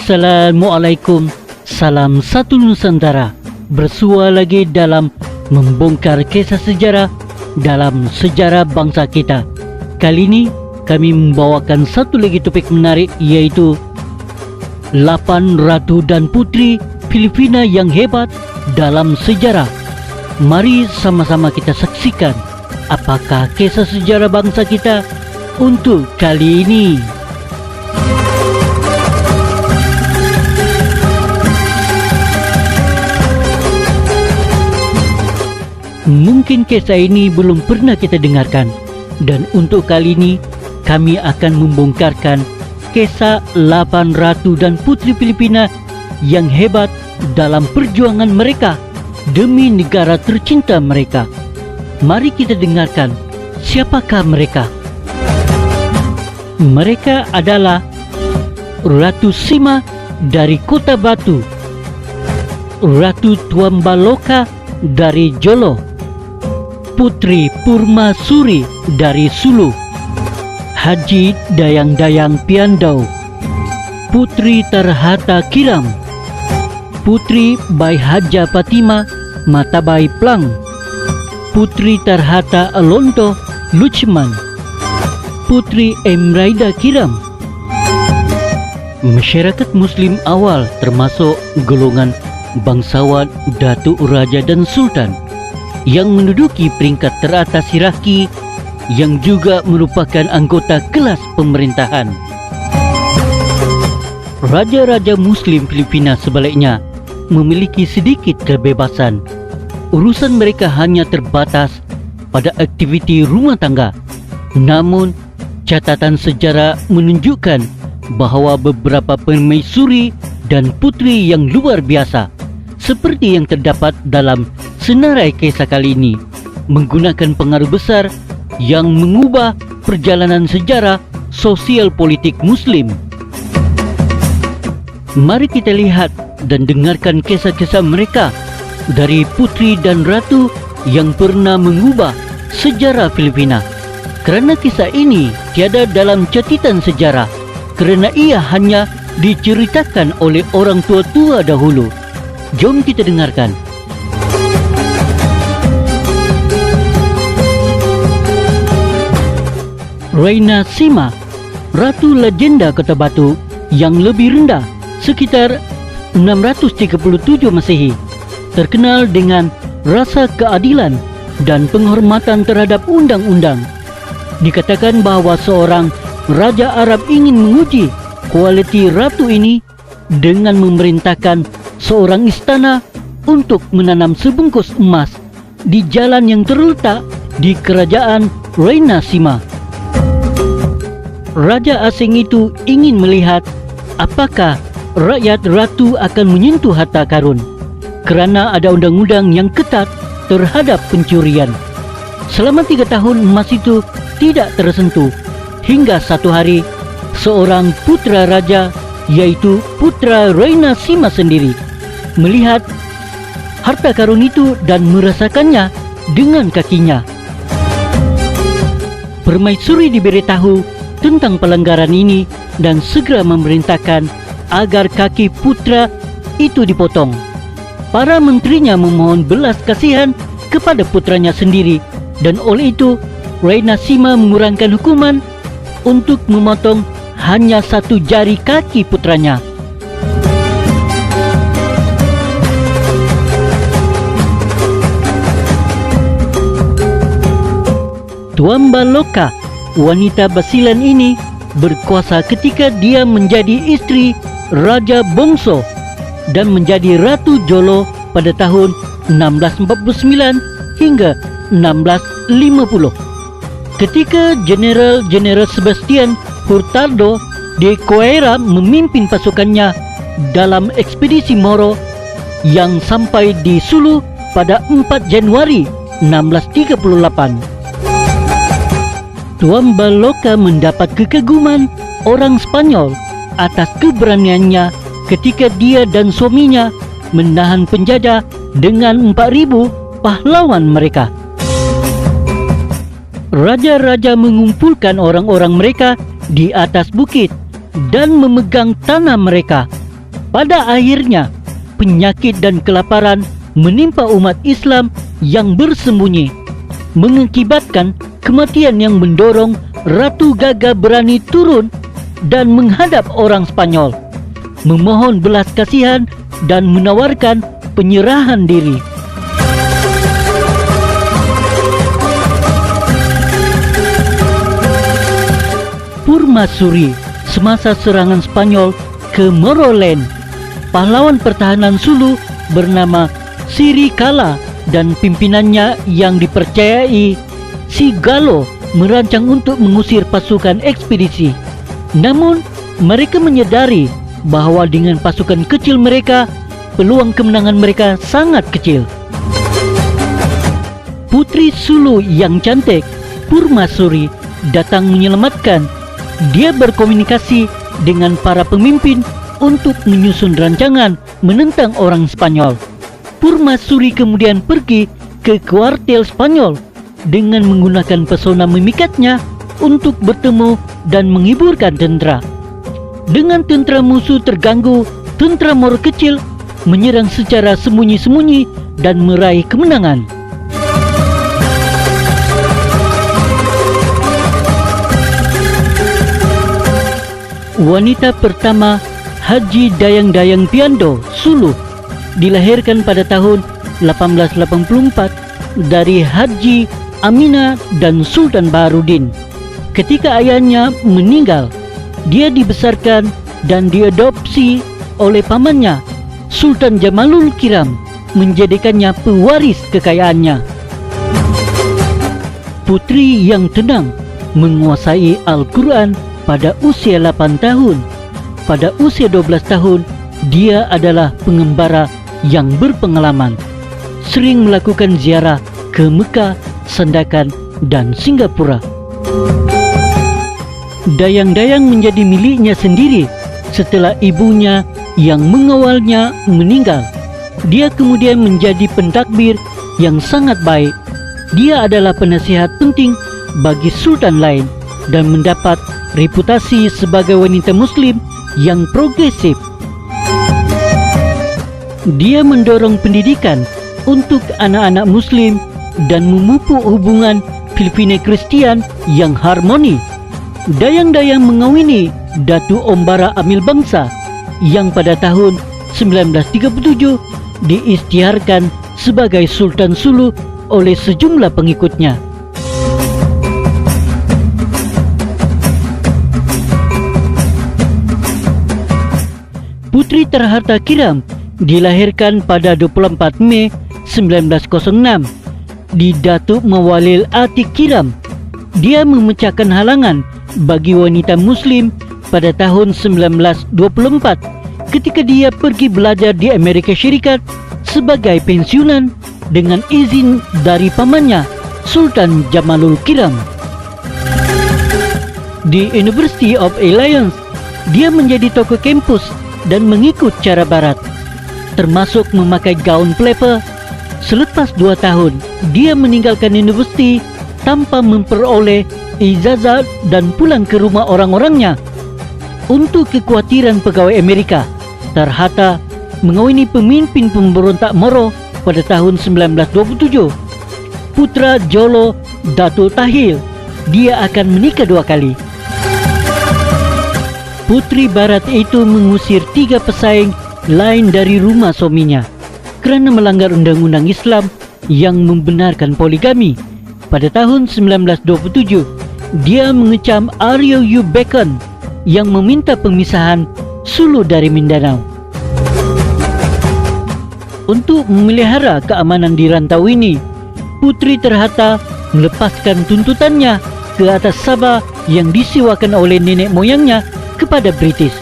Assalamualaikum, salam satu Nusantara. Bersua lagi dalam membongkar kisah sejarah dalam sejarah bangsa kita. Kali ini kami membawakan satu lagi topik menarik, yaitu 8 ratu dan putri Filipina yang hebat dalam sejarah. Mari sama-sama kita saksikan apakah kisah sejarah bangsa kita untuk kali ini. Mungkin kisah ini belum pernah kita dengarkan, dan untuk kali ini kami akan membongkarkan kisah 8 ratu dan putri Filipina yang hebat dalam perjuangan mereka demi negara tercinta mereka. Mari kita dengarkan siapakah mereka. Mereka adalah Ratu Sima dari Kota Batu, Ratu Tuambaloka dari Jolo, Putri Purmasuri dari Sulu, Haji Dayang-Dayang Piandau, Putri Terhata Kiram, Putri Bai Haja Fatima Matabai Plang, Putri Terhata Alonto Luchman, Putri Emraida Kiram. Masyarakat Muslim awal termasuk golongan bangsawan, Datuk Raja dan Sultan yang menduduki peringkat teratas hierarki, yang juga merupakan anggota kelas pemerintahan. Raja-raja Muslim Filipina sebaliknya memiliki sedikit kebebasan. Urusan mereka hanya terbatas pada aktiviti rumah tangga. Namun, catatan sejarah menunjukkan bahawa beberapa permaisuri dan putri yang luar biasa, seperti yang terdapat dalam senarai kisah kali ini, menggunakan pengaruh besar yang mengubah perjalanan sejarah sosial politik Muslim. Mari kita lihat dan dengarkan kisah-kisah mereka dari putri dan ratu yang pernah mengubah sejarah Filipina. Kerana kisah ini tiada dalam catatan sejarah, kerana ia hanya diceritakan oleh orang tua-tua dahulu. Jom kita dengarkan. Reina Sima, Ratu Legenda Kota Batu yang lebih rendah, sekitar 637 Masehi, terkenal dengan rasa keadilan dan penghormatan terhadap undang-undang. Dikatakan bahawa seorang Raja Arab ingin menguji kualiti ratu ini dengan memerintahkan seorang istana untuk menanam sebungkus emas di jalan yang terletak di kerajaan Reina Sima. Raja asing itu ingin melihat apakah rakyat ratu akan menyentuh harta karun, kerana ada undang-undang yang ketat terhadap pencurian. Selama 3 tahun emas itu tidak tersentuh, hingga satu hari seorang putra raja, yaitu putra Reina Sima sendiri, melihat harta karun itu dan merasakannya dengan kakinya. Permaisuri diberitahu tentang pelanggaran ini dan segera memerintahkan agar kaki putra itu dipotong. Para menterinya memohon belas kasihan kepada putranya sendiri, dan oleh itu Reina Sima mengurangkan hukuman untuk memotong hanya 1 jari kaki putranya. Tuambaloka, wanita basilan ini berkuasa ketika dia menjadi isteri Raja Bongso dan menjadi Ratu Jolo pada tahun 1649 hingga 1650. Ketika Jeneral Sebastian Hurtado de Coira memimpin pasukannya dalam ekspedisi Moro yang sampai di Sulu pada 4 Januari 1638. Tuambaloka mendapat kekaguman orang Spanyol atas keberaniannya ketika dia dan suaminya menahan penjajah dengan 4,000 pahlawan mereka. Raja-raja mengumpulkan orang-orang mereka di atas bukit dan memegang tanah mereka Pada akhirnya, penyakit dan kelaparan menimpa umat Islam yang bersembunyi, mengakibatkan kematian yang mendorong Ratu Gaga berani turun dan menghadap orang Spanyol, memohon belas kasihan dan menawarkan penyerahan diri. Purmaisuri semasa serangan Spanyol ke Moroland, pahlawan pertahanan Sulu bernama Sri Kala dan pimpinannya yang dipercayai si Galo merancang untuk mengusir pasukan ekspedisi. Namun, mereka menyadari bahwa dengan pasukan kecil mereka, peluang kemenangan mereka sangat kecil. Putri Sulu yang cantik, Purmaisuri, datang menyelamatkan. Dia berkomunikasi dengan para pemimpin untuk menyusun rancangan menentang orang Spanyol. Purmaisuri kemudian pergi ke kuartel Spanyol dengan menggunakan pesona memikatnya untuk bertemu dan menghiburkan tentera. Dengan tentera musuh terganggu, tentera Moro kecil menyerang secara sembunyi-sembunyi dan meraih kemenangan. Wanita pertama Haji Dayang-Dayang Piando Sulu dilahirkan pada tahun 1884 dari Haji Aminah dan Sultan Baharudin. Ketika ayahnya meninggal, dia dibesarkan dan diadopsi oleh pamannya, Sultan Jamalul Kiram, menjadikannya pewaris kekayaannya. Putri yang tenang, menguasai Al-Quran pada usia 8 tahun. Pada usia 12 tahun, dia adalah pengembara yang berpengalaman, sering melakukan ziarah ke Mekah, Sandakan, dan Singapura. Dayang-dayang menjadi miliknya sendiri setelah ibunya yang mengawalnya meninggal. Dia kemudian menjadi pentadbir yang sangat baik. Dia adalah penasihat penting bagi sultan lain dan mendapat reputasi sebagai wanita Muslim yang progresif. Dia mendorong pendidikan untuk anak-anak Muslim dan memupuk hubungan Filipina Kristian yang harmoni. Dayang-dayang mengawini Datu Ombara Amil Bangsa yang pada tahun 1937 diisytiharkan sebagai Sultan Sulu oleh sejumlah pengikutnya. Putri terharta Kiram dilahirkan pada 24 Mei 1906 di Datuk Mawalil Atik Kiram. Dia memecahkan halangan bagi wanita Muslim pada tahun 1924 ketika dia pergi belajar di Amerika Syarikat sebagai pensiunan dengan izin dari pamannya, Sultan Jamalul Kiram. Di University of Alliance, dia menjadi tokoh kampus dan mengikut cara barat, termasuk memakai gaun pleper. Selepas 2 tahun, dia meninggalkan universiti tanpa memperoleh ijazah dan pulang ke rumah orang-orangnya. Untuk kekhawatiran pegawai Amerika, Tarhata mengawini pemimpin pemberontak Moro pada tahun 1927. Putra Jolo Datuk Tahil, dia akan menikah 2 kali. Putri Barat itu mengusir 3 pesaing lain dari rumah suaminya kerana melanggar undang-undang Islam yang membenarkan poligami. Pada tahun 1927, dia mengecam Aryo U. Bacon yang meminta pemisahan Sulu dari Mindanao. Untuk memelihara keamanan di rantau ini, Putri Terhata melepaskan tuntutannya ke atas Sabah yang disewakan oleh nenek moyangnya kepada British.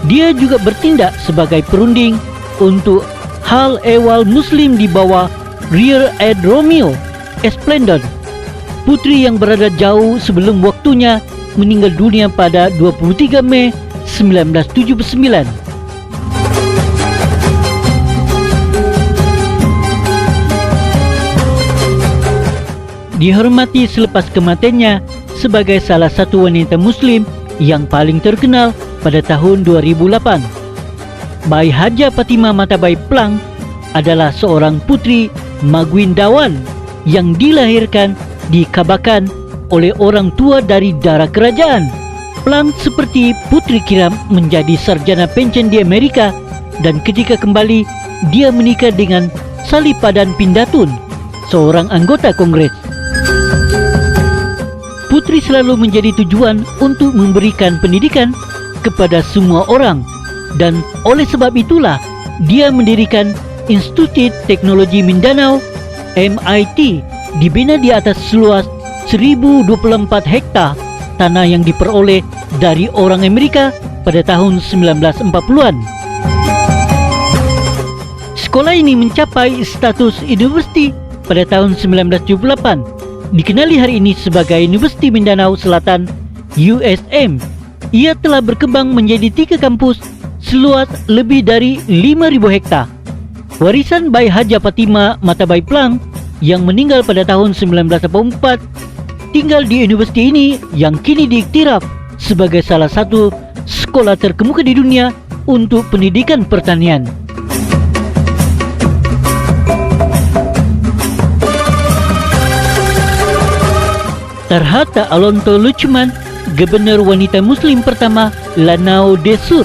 Dia juga bertindak sebagai perunding untuk hal ehwal Muslim di bawah Rear Ad Romeo Esplendor. Putri yang berada jauh sebelum waktunya meninggal dunia pada 23 Mei 1979. Dihormati selepas kematiannya sebagai salah satu wanita Muslim yang paling terkenal pada tahun 2008. Bai Haja Fatimah Matabai Plang adalah seorang putri Maguindawan yang dilahirkan di Kabakan oleh orang tua dari darah kerajaan. Plang seperti Putri Kiram menjadi sarjana pension di Amerika, dan ketika kembali dia menikah dengan Salipadan Pindatun, seorang anggota Kongres. Putri selalu menjadi tujuan untuk memberikan pendidikan kepada semua orang, dan oleh sebab itulah dia mendirikan Institut Teknologi Mindanao MIT, dibina di atas seluas 1024 hektar tanah yang diperoleh dari orang Amerika pada tahun 1940-an. Sekolah ini mencapai status universiti pada tahun 1978. Dikenali hari ini sebagai Universiti Mindanao Selatan USM. Ia telah berkembang menjadi 3 kampus seluas lebih dari 5.000 hektar. Warisan Bai Haja Fatimah Matabai Plang yang meninggal pada tahun 1984 tinggal di universiti ini yang kini diiktiraf sebagai salah satu sekolah terkemuka di dunia untuk pendidikan pertanian. Terhata Alonto Luchman, Gubernur wanita Muslim pertama Lanao de Sur.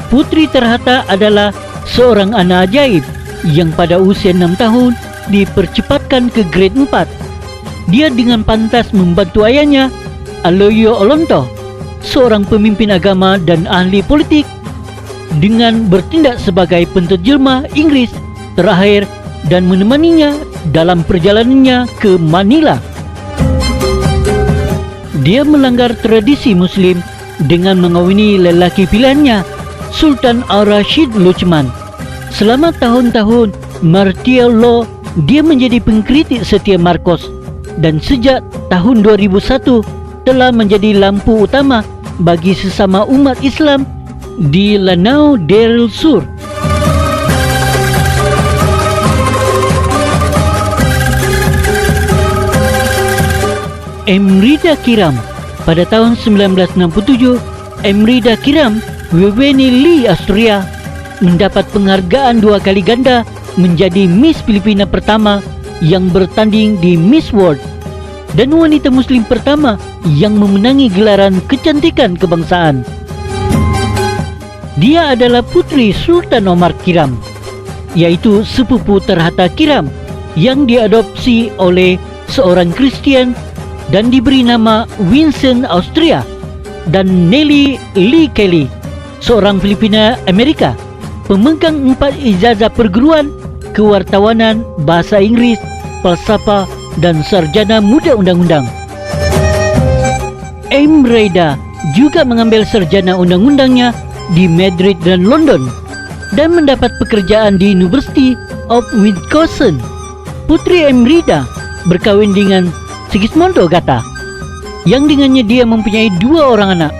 Putri Terhata adalah seorang anak ajaib yang pada usia 6 tahun dipercepatkan ke grade 4. Dia dengan pantas membantu ayahnya, Aloyo Olonto, seorang pemimpin agama dan ahli politik, dengan bertindak sebagai penterjemah Inggris terakhir dan menemaninya dalam perjalanannya ke Manila. Dia melanggar tradisi Muslim dengan mengawini lelaki pilihannya, Sultan Al-Rashid Luchman. Selama tahun-tahun martial law, dia menjadi pengkritik setia Marcos, dan sejak tahun 2001 telah menjadi lampu utama bagi sesama umat Islam di Lanao del Sur. Emrida Kiram. Pada tahun 1967, Emrida Kiram, Weweni Lee Austria, mendapat penghargaan 2 kali ganda menjadi Miss Filipina pertama yang bertanding di Miss World dan wanita Muslim pertama yang memenangi gelaran kecantikan kebangsaan. Dia adalah putri Sultan Omar Kiram, yaitu sepupu Terhata Kiram yang diadopsi oleh seorang Kristian dan diberi nama Vincent Austria, dan Nellie Lee Kelly, seorang Filipina Amerika, pemegang 4 ijazah perguruan, kewartawanan, bahasa Inggris, falsafah, dan sarjana muda undang-undang. Emrida juga mengambil sarjana undang-undangnya di Madrid dan London dan mendapat pekerjaan di University of Wisconsin. Putri Emrida berkahwin dengan Sigismondo Gatta, yang dengannya dia mempunyai 2 orang anak,